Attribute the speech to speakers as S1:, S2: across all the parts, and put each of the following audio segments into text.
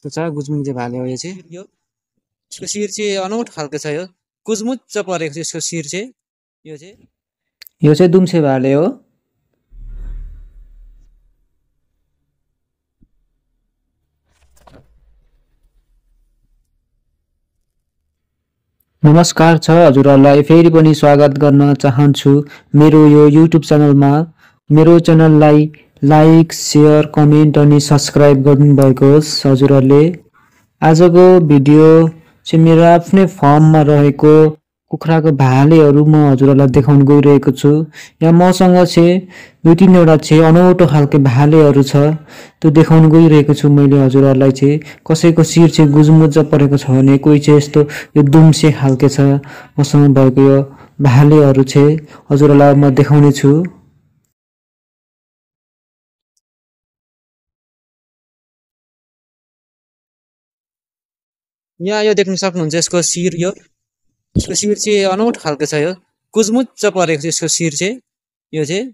S1: त्यो छ गुजमुजे भाले हो यो चाहिँ। यसको शिर चाहिँ अनौठो खालको छ यो, कुजमुच्च परेको छ यसको शिर चाहिँ। यो चाहिँ दुम्से भाले हो। नमस्कार छ हजुरहरूलाई, फेरि पनि स्वागत गर्न चाहन्छु मेरो यो युट्युब च्यानलमा। मेरो च्यानललाई लाइक, सेयर, कमेन्ट अनि सब्सक्राइब गर्नुभएको होस् हजुरहरूले। आजको भिडियो चाहिँ मेरो आफ्नै फार्ममा रहेको कुखुराको भालेहरू म हजुरहरूलाई देखाउन गइरहेको छु। यहाँ मसँग चाहिँ 2-3वटा चाहिँ अनौठो खालको भालेहरू छ, त्यो देखाउन गइरहेको छु मैले हजुरहरूलाई। चाहिँ कसैको शिर चाहिँ गुजमुज्जा परेको छ भने कोही चाहिँ यस्तो यो दुम्से खालके छ। मसँग भएको यो भालेहरू चाहिँ हजुरहरूलाई म देखाउने छु। यहाँ यो देख्न सक्नुहुन्छ यसको शिर, यसको शिर चाहिँ अनौठो खालको छ यो, कुजमुच्च परेको छ यसको शिर चाहिँ। यो चाहिँ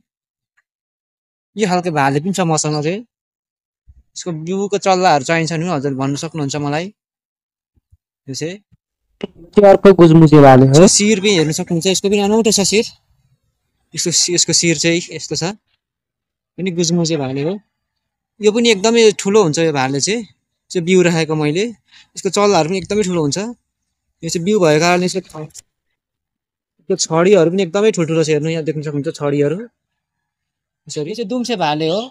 S1: यो खालको भाले पनि छ मसँग चाहिँ। यसको बिउको चल्लाहरू चाहिन्छ भने हजुर भन्न सक्नुहुन्छ मलाई। यो चाहिँ अर्को गुजमुजे भाले हो। शिर पनि हेर्न सक्नुहुन्छ, यसको पनि अनौठो छ शिर। यसको शिर चाहिँ यस्तो छ, पनि गुजमुजे भाले हो। यो पनि एकदमै ठुलो हुन्छ यो भाले चाहिँ बिउ राखेको मैले। यसको चल्लाहरू पनि एकदमै ठुलो हुन्छ। यो चाहिँ बिउ भएको कारणले यसको छडीहरू पनि एकदमै ठुल्ठुलो छ। हेर्नु यहाँ देख्न सक्नुहुन्छ छडीहरू यसरी। यो चाहिँ दुम्से भाले हो।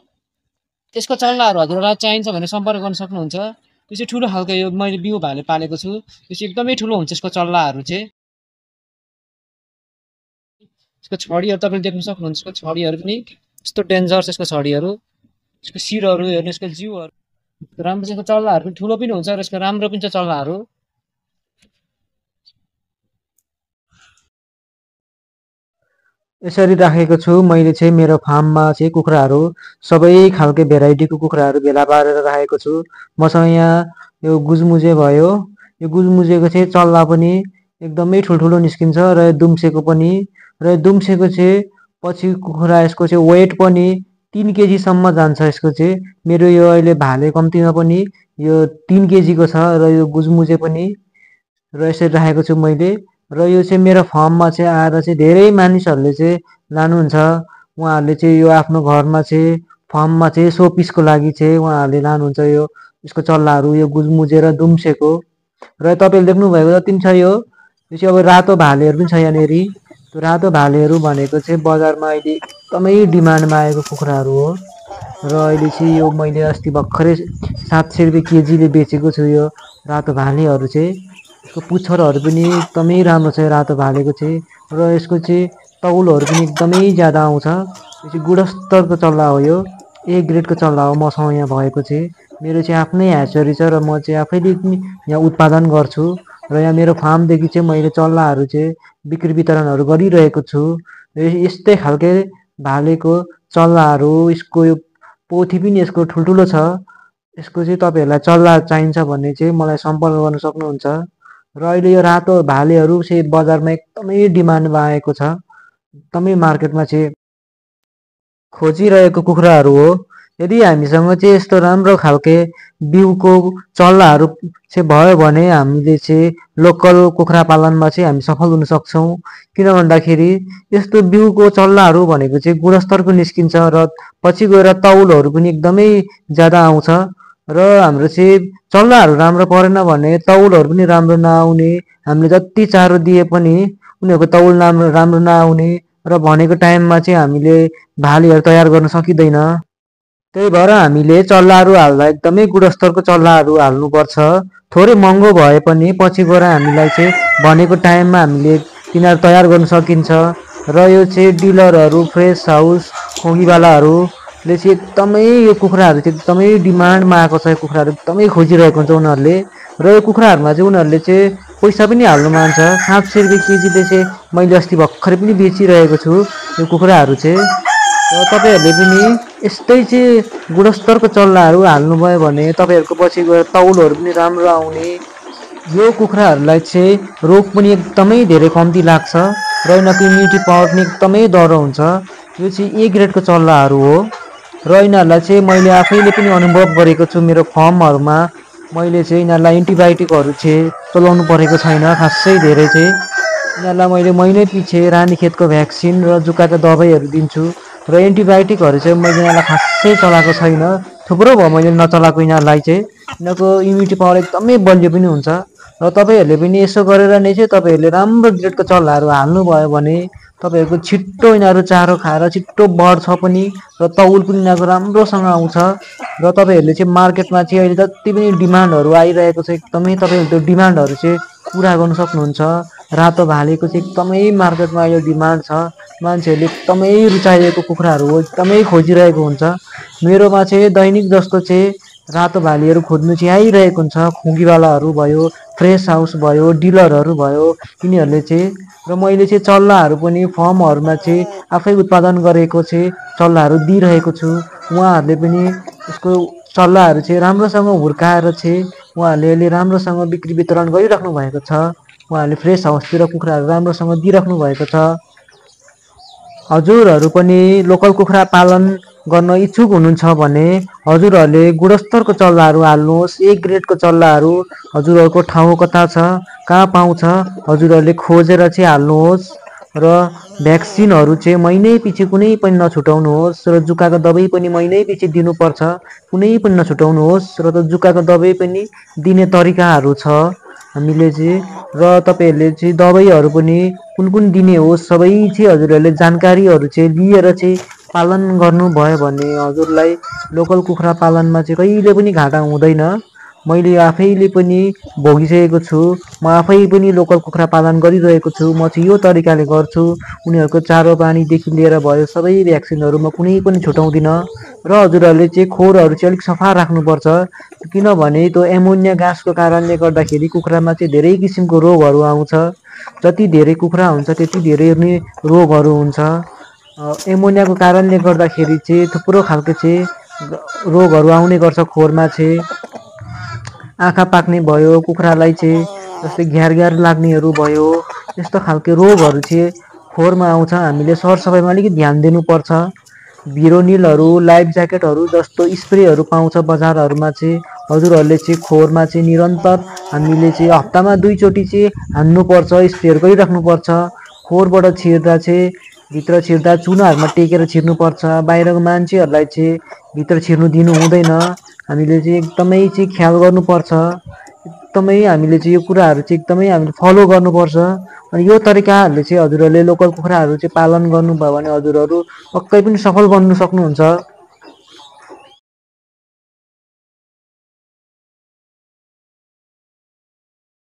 S1: त्यसको चल्लाहरू हजुरलाई चाहिन्छ भने सम्पर्क गर्न सक्नुहुन्छ। त्यो चाहिँ ठुलो खालको यो मैले बिउ भाले पालेको छु। यो चाहिँ एकदमै ठुलो हुन्छ यसको चल्लाहरू चाहिँ। यसको छडीहरू तपाईँले देख्न सक्नुहुन्छ, यसको छडीहरू पनि यस्तो डेन्जर छ। यसको छडीहरू, यसको शिरहरू हेर्नु, यसको जिउहरू राम्रो छ। यसको चल्लाहरू पनि ठुलो पनि हुन्छ र यसको राम्रो पनि छ चल्लाहरू। यसरी राखेको छु मैले चाहिँ मेरो फार्ममा चाहिँ कुखुराहरू, सबै खालके भेराइटीको कुखुराहरू भेला पारेर राखेको छु। मसँग यहाँ यो गुजमुजे भयो, यो गुजमुजेको चाहिँ चल्ला पनि एकदमै ठुल्ठुलो निस्किन्छ र दुम्सेको पनि। र दुम्सेको चाहिँ पछि कुखुरा यसको चाहिँ वेट पनि 3 केजीसम्म जान्छ यसको चाहिँ। मेरो यो अहिले भाले कम्तीमा पनि यो 3 केजीको छ र यो गुजमुजे पनि। र यसरी राखेको छु मैले। र यो चाहिँ मेरो फार्ममा चाहिँ आएर चाहिँ धेरै मानिसहरूले चाहिँ लानुहुन्छ। उहाँहरूले चाहिँ यो आफ्नो घरमा चाहिँ फार्ममा चाहिँ सो पिसको लागि चाहिँ उहाँहरूले लानुहुन्छ यो यसको चल्लाहरू, यो गुजमुजे र दुम्सेको। र तपाईँले देख्नुभएको जति पनि छ यो चाहिँ अब रातो भालेहरू पनि छ यहाँनिर। त्यो रातो भालेहरू भनेको चाहिँ बजारमा अहिले एकदमै डिमान्डमा आएको कुखुराहरू हो। र अहिले चाहिँ यो मैले अस्ति भर्खरै 700 रुपियाँ केजीले बेचेको छु यो रातो भालेहरू चाहिँ। यसको पुच्छरहरू पनि एकदमै राम्रो छ रातो भालेको चाहिँ। र यसको चाहिँ तौलहरू पनि एकदमै ज्यादा आउँछ। यो चाहिँ गुणस्तरको चल्ला हो, यो A ग्रेडको चल्ला हो मसँग यहाँ भएको चाहिँ। मेरो चाहिँ आफ्नै ह्याचरी छ र म चाहिँ आफैले पनि यहाँ उत्पादन गर्छु। र यहाँ मेरो फार्मदेखि चाहिँ मैले चल्लाहरू चाहिँ बिक्री वितरणहरू गरिरहेको छु। यस्तै खालके भालेको चल्लाहरू, यसको यो पोथी पनि यसको ठुल्ठुलो छ। यसको चाहिँ तपाईँहरूलाई चल्ला चाहिन्छ भने चाहिँ मलाई सम्पर्क गर्न सक्नुहुन्छ। र अहिले यो रातो भालेहरू चाहिँ बजारमा एकदमै डिमान्डमा आएको छ, एकदमै मार्केटमा चाहिँ खोजिरहेको कुखुराहरू हो। यदि हामीसँग चाहिँ यस्तो राम्रो खालके बिउको चल्लाहरू चाहिँ भयो भने हामीले चाहिँ लोकल कुखुरा पालनमा चाहिँ हामी सफल हुन सक्छौँ। किन भन्दाखेरि यस्तो बिउको चल्लाहरू भनेको चाहिँ गुणस्तरको निस्किन्छ र पछि गएर तौलहरू पनि एकदमै ज्यादा आउँछ। र हाम्रो चाहिँ चल्लाहरू राम्रो परेन भने तौलहरू पनि राम्रो नआउने, हामीले जति चारो दिए पनि उनीहरूको तौल राम्रो नआउने र भनेको टाइममा चाहिँ हामीले भालेहरू तयार गर्न सकिँदैन। त्यही भएर हामीले चल्लाहरू हाल्दा एकदमै गुणस्तरको चल्लाहरू हाल्नुपर्छ। थोरै महँगो भए पनि पछि गएर हामीलाई चाहिँ भनेको टाइममा हामीले तिनीहरू तयार गर्न सकिन्छ। र यो चाहिँ डिलरहरू, फ्रेस हाउस, खोगीवालाहरूले चाहिँ एकदमै यो कुखुराहरू चाहिँ एकदमै डिमान्डमा आएको छ। यो कुखुराहरू एकदमै खोजिरहेको हुन्छ उनीहरूले। र यो कुखुराहरूमा चाहिँ उनीहरूले चाहिँ पैसा पनि हाल्नु मान्छ। 700 रुपियाँ केजीले चाहिँ मैले अस्ति भर्खरै पनि बेचिरहेको छु यो कुखुराहरू चाहिँ। र तपाईँहरूले पनि यस्तै चाहिँ गुणस्तरको चल्लाहरू हाल्नुभयो भने तपाईँहरूको पछि गएर तौलहरू पनि राम्रो आउने। यो कुखुराहरूलाई चाहिँ रोग पनि एकदमै धेरै कम्ती लाग्छ र यिनीहरूको इम्युनिटी पावर पनि एकदमै दह्रो हुन्छ। यो चाहिँ A ग्रेडको चल्लाहरू हो। र यिनीहरूलाई चाहिँ मैले आफैले पनि अनुभव गरेको छु मेरो फार्महरूमा। मैले चाहिँ यिनीहरूलाई एन्टिबायोटिकहरू चाहिँ चलाउनु परेको छैन खासै धेरै चाहिँ। यिनीहरूलाई मैले महिनै पछि रानीखेतको भ्याक्सिन र जुकाको दबाईहरू दिन्छु र एन्टिबायोटिकहरू चाहिँ मैले यिनीहरूलाई खासै चलाएको छैन। थुप्रो भयो मैले नचलाएको यिनीहरूलाई चाहिँ। यिनीहरूको इम्युनिटी पावर एकदमै बलियो पनि हुन्छ र तपाईँहरूले पनि यसो गरेर नै चाहिँ तपाईँहरूले राम्रो ग्रेडको चल्लाहरू हाल्नुभयो भने तपाईँहरूको छिट्टो यिनीहरू चारो खाएर छिट्टो बढ्छ पनि र तौल पनि यिनीहरूको राम्रोसँग आउँछ र तपाईँहरूले चाहिँ मार्केटमा चाहिँ अहिले जति पनि डिमान्डहरू आइरहेको छ एकदमै तपाईँहरूले त्यो डिमान्डहरू चाहिँ पुरा गर्नु सक्नुहुन्छ। रातो भालेको चाहिँ एकदमै मार्केटमा अहिले डिमान्ड छ, मान्छेहरूले एकदमै रुचाइरहेको कुखुराहरू हो, एकदमै खोजिरहेको हुन्छ। मेरोमा चाहिँ दैनिक जस्तो चाहिँ रातो भालेहरू खोज्नु चाहिँ आइरहेको हुन्छ। खुङ्गीवालाहरू भयो, फ्रेस हाउस भयो, डिलरहरू भयो, यिनीहरूले चाहिँ। र मैले चाहिँ चल्लाहरू पनि फर्महरूमा चाहिँ आफै उत्पादन गरेको चाहिँ चल्लाहरू दिइरहेको छु। उहाँहरूले पनि यसको चल्लाहरू चाहिँ राम्रोसँग हुर्काएर चाहिँ उहाँहरूले अहिले राम्रोसँग बिक्री वितरण गरिराख्नु भएको छ। उहाँहरूले फ्रेस हाउसतिर कुखुराहरू राम्रोसँग दिइराख्नु भएको छ। हजुरहरू पनि लोकल कुखुरा पालन गर्न इच्छुक हुनुहुन्छ भने हजुरहरूले गुणस्तरको चल्लाहरू हाल्नुहोस्। ए ग्रेडको चल्लाहरू हजुरहरूको ठाउँ कता छ, कहाँ पाउँछ, हजुरहरूले खोजेर चाहिँ हाल्नुहोस्। र भ्याक्सिनहरू चाहिँ महिनै पछि कुनै पनि नछुटाउनुहोस् र जुकाको दबाई पनि महिनै पछि दिनुपर्छ, कुनै पनि नछुटाउनुहोस्। र त जुकाको दबाई पनि दिने तरिकाहरू छ हामीले चाहिँ। र तपाईँहरूले चाहिँ दबाईहरू पनि कुन कुन दिने हो सबै चाहिँ हजुरहरूले जानकारीहरू चाहिँ लिएर चाहिँ पालन गर्नुभयो भने हजुरलाई लोकल कुखुरा पालनमा चाहिँ कहिले पनि घाटा हुँदैन। मैले आफैले पनि भोगिसकेको छु। म आफै पनि लोकल कुखुरा पालन गरिरहेको छु। म चाहिँ यो तरिकाले गर्छु। उनीहरूको चारो पानीदेखि लिएर भयो सबै भ्याक्सिनहरू म कुनै पनि छुटाउँदिनँ। र हजुरहरूले चाहिँ खोरहरू चाहिँ अलिक सफा राख्नुपर्छ, किनभने त्यो एमोनिया ग्यासको कारणले गर्दाखेरि कुखुरामा चाहिँ धेरै किसिमको रोगहरू आउँछ। जति धेरै कुखुरा हुन्छ त्यति धेरै नै रोगहरू हुन्छ। एमोनियाको कारणले गर्दाखेरि चाहिँ थुप्रो खालको चाहिँ रोगहरू आउने गर्छ खोरमा चाहिँ। आँखा पाक्ने भयो कुखुरालाई चाहिँ, जस्तै घ्यार लाग्नेहरू भयो, यस्तो खालको रोगहरू चाहिँ खोरमा आउँछ। हामीले सरसफाइमा अलिकति ध्यान दिनुपर्छ। भिरोनिलहरू, लाइफ ज्याकेटहरू जस्तो स्प्रेहरू पाउँछ बजारहरूमा चाहिँ। हजुरहरूले चाहिँ खोरमा चाहिँ निरन्तर हामीले चाहिँ हप्तामा 2 चोटि चाहिँ हान्नुपर्छ, स्प्रेहरू गरिराख्नुपर्छ। खोरबाट छिर्दा चाहिँ भित्र छिर्दा चुनाहरूमा टेकेर छिर्नुपर्छ। बाहिरको मान्छेहरूलाई चाहिँ भित्र छिर्नु दिनु हुँदैन। हामीले चाहिँ एकदमै चाहिँ ख्याल गर्नुपर्छ। एकदमै हामीले चाहिँ यो कुराहरू चाहिँ एकदमै हामीले फलो गर्नुपर्छ। अनि यो तरिकाहरूले चाहिँ हजुरहरूले लोकल कुखुराहरू चाहिँ पालन गर्नुभयो भने हजुरहरू पक्कै पनि सफल बन्नु सक्नुहुन्छ।